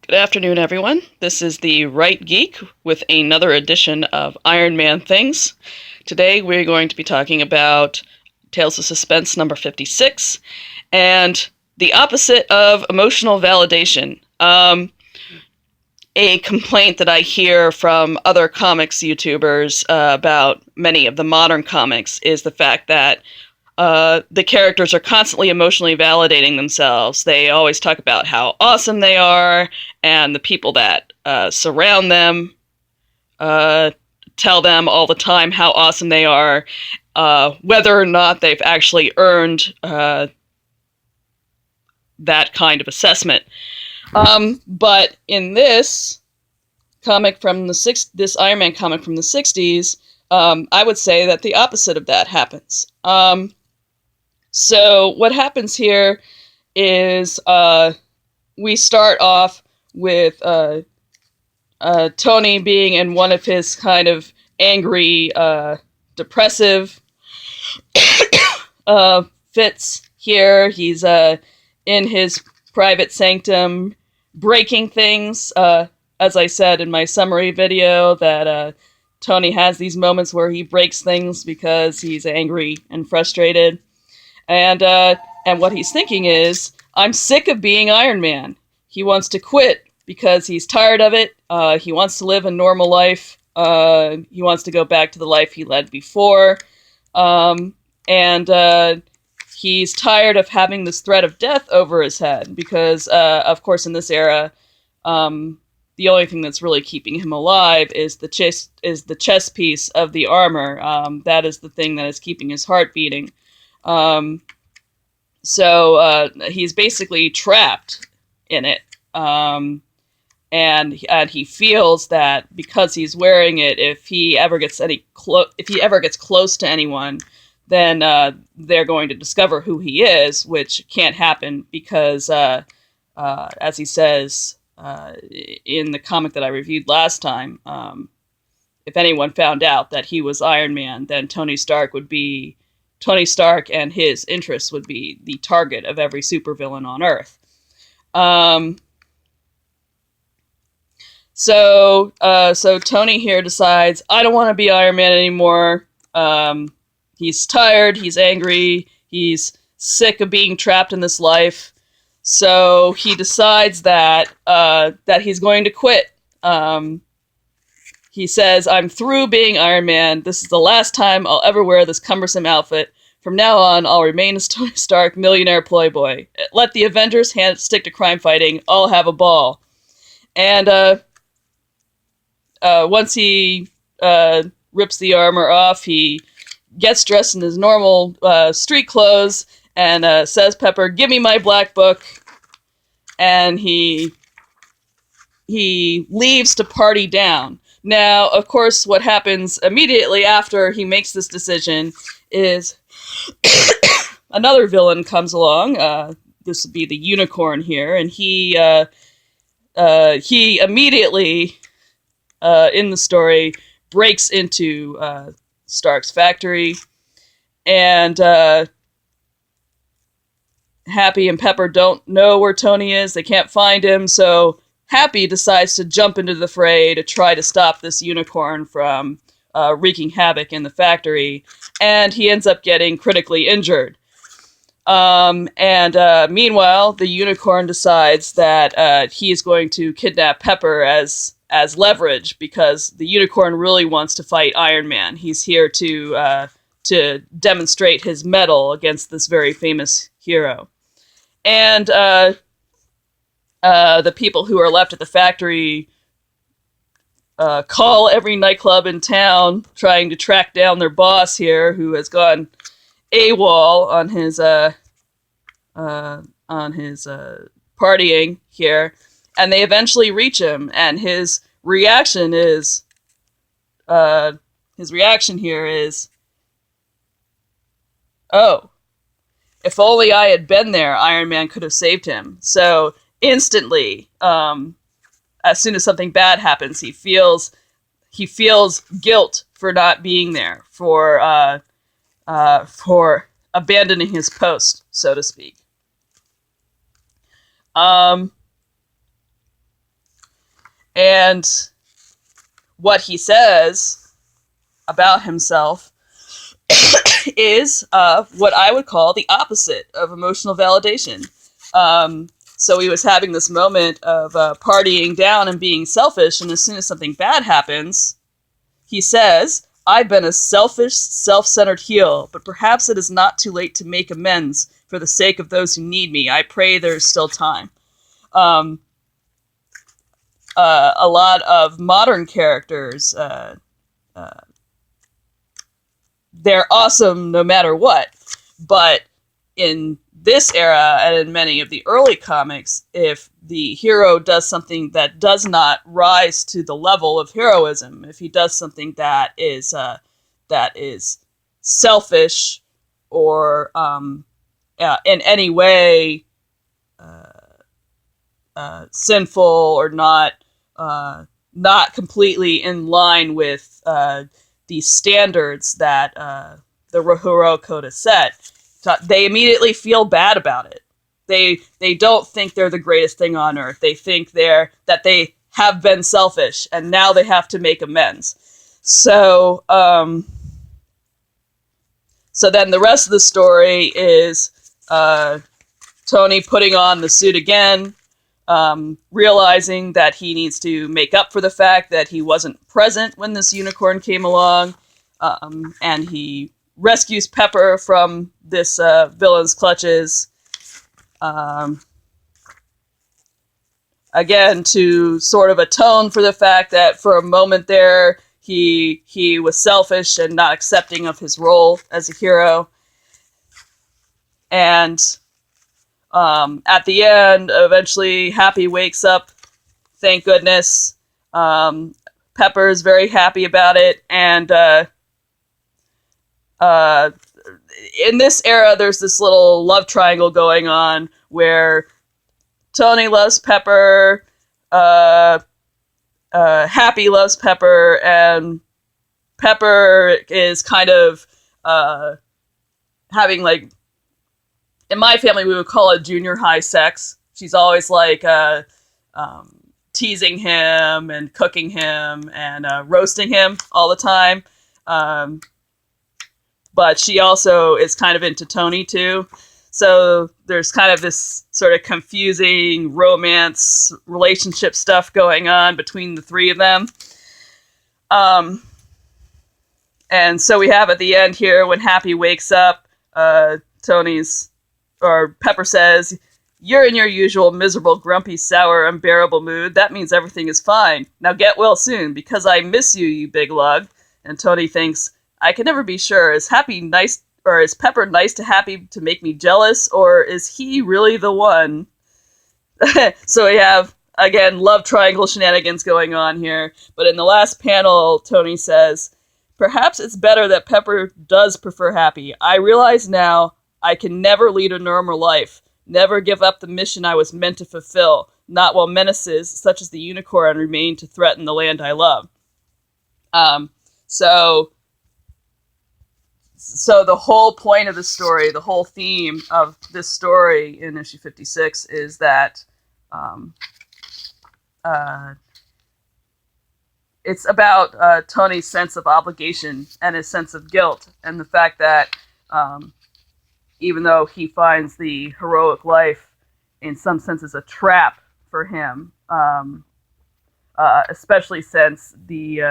Good afternoon, everyone. This is the Right Geek with another edition of Iron Man Things. Today we're going to be talking about Tales of Suspense number 56 and the opposite of emotional validation. A complaint that I hear from other comics YouTubers about many of the modern comics is the fact that the characters are constantly emotionally validating themselves. They always talk about how awesome they are, and the people that surround them tell them all the time how awesome they are, whether or not they've actually earned that kind of assessment. But in this comic from this Iron Man comic from the 60s, I would say that the opposite of that happens. So what happens here is we start off with Tony being in one of his kind of angry, depressive fits here. He's in his private sanctum breaking things. As I said in my summary video, that Tony has these moments where he breaks things because he's angry and frustrated. And what he's thinking is, I'm sick of being Iron Man. He wants to quit because he's tired of it. He wants to live a normal life. He wants to go back to the life he led before. And he's tired of having this threat of death over his head because, of course, in this era, the only thing that's really keeping him alive is the chest piece of the armor. That is the thing that is keeping his heart beating. So he's basically trapped in it, and he feels that because he's wearing it, if he ever gets close to anyone, then they're going to discover who he is, which can't happen because, as he says in the comic that I reviewed last time, if anyone found out that he was Iron Man, then Tony Stark and his interests would be the target of every supervillain on Earth. So Tony here decides, I don't want to be Iron Man anymore. He's tired, he's angry, he's sick of being trapped in this life. So he decides that he's going to quit. He says, I'm through being Iron Man. This is the last time I'll ever wear this cumbersome outfit. From now on, I'll remain as Tony Stark, millionaire playboy. Let the Avengers stick to crime fighting. I'll have a ball. And once he rips the armor off, he gets dressed in his normal street clothes and says, Pepper, give me my black book. And he leaves to party down. Now, of course, what happens immediately after he makes this decision is another villain comes along. This would be the Unicorn here, and he immediately in the story breaks into Stark's factory, and Happy and Pepper don't know where Tony is. They can't find him, so Happy decides to jump into the fray to try to stop this Unicorn from wreaking havoc in the factory, and he ends up getting critically injured. Meanwhile, the Unicorn decides that he is going to kidnap Pepper as leverage because the Unicorn really wants to fight Iron Man. He's here to demonstrate his mettle against this very famous hero. And the people who are left at the factory call every nightclub in town, trying to track down their boss here, who has gone AWOL on his partying here, and they eventually reach him. And his reaction here is, oh, if only I had been there, Iron Man could have saved him. So instantly, as soon as something bad happens, he feels guilt for not being there, for abandoning his post, so to speak. And what he says about himself is what I would call the opposite of emotional validation. So he was having this moment of partying down and being selfish, and as soon as something bad happens, he says, "I've been a selfish, self-centered heel, but perhaps it is not too late to make amends for the sake of those who need me. I pray there is still time." A lot of modern characters, they're awesome no matter what, but in this era and in many of the early comics, if the hero does something that does not rise to the level of heroism, if he does something that is selfish or in any way sinful or not completely in line with the standards that the heroic code has set, they immediately feel bad about it. They don't think they're the greatest thing on earth. They think that they have been selfish, and now they have to make amends. So so then the rest of the story is Tony putting on the suit again, realizing that he needs to make up for the fact that he wasn't present when this unicorn came along, and he rescues Pepper from this villain's clutches. Again, to sort of atone for the fact that for a moment there he was selfish and not accepting of his role as a hero. And at the end, eventually Happy wakes up, thank goodness. Pepper is very happy about it, and in this era, there's this little love triangle going on where Tony loves Pepper, Happy loves Pepper, and Pepper is kind of having, like, in my family, we would call it junior high sex. She's always like teasing him and cooking him and roasting him all the time. But she also is kind of into Tony too. So there's kind of this sort of confusing romance relationship stuff going on between the three of them. And so we have at the end here when Happy wakes up, Pepper says, "You're in your usual miserable, grumpy, sour, unbearable mood. That means everything is fine. Now get well soon, because I miss you, you big lug." And Tony thinks, "I can never be sure. Is Happy nice, or is Pepper nice to Happy to make me jealous, or is he really the one?" So we have, again, love triangle shenanigans going on here. But in the last panel, Tony says, "Perhaps it's better that Pepper does prefer Happy. I realize now I can never lead a normal life, never give up the mission I was meant to fulfill, not while menaces such as the unicorn remain to threaten the land I love." So the whole point of the story, the whole theme of this story in issue 56 is that it's about Tony's sense of obligation and his sense of guilt, and the fact that even though he finds the heroic life in some senses a trap for him, especially since he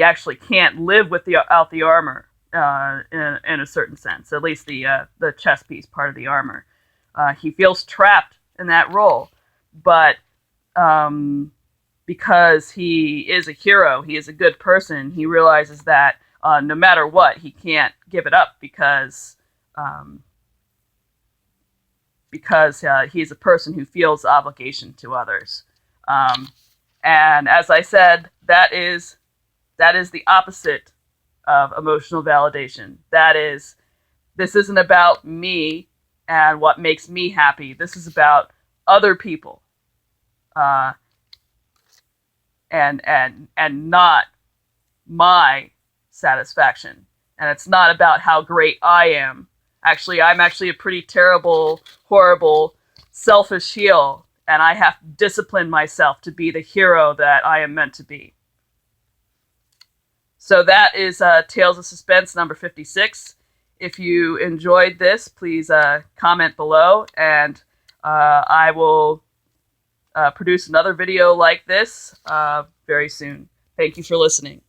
actually can't live without the armor in a certain sense, at least the chest piece part of the armor. He feels trapped in that role, but because he is a hero, he is a good person, he realizes that no matter what, he can't give it up because he's a person who feels obligation to others. And as I said, that is the opposite of emotional validation. This isn't about me and what makes me happy. This is about other people, and not my satisfaction. And it's not about how great I am. Actually, I'm actually a pretty terrible, horrible, selfish heel and I have to discipline myself to be the hero that I am meant to be. So that is Tales of Suspense number 56. If you enjoyed this, please comment below, and I will produce another video like this very soon. Thank you for listening.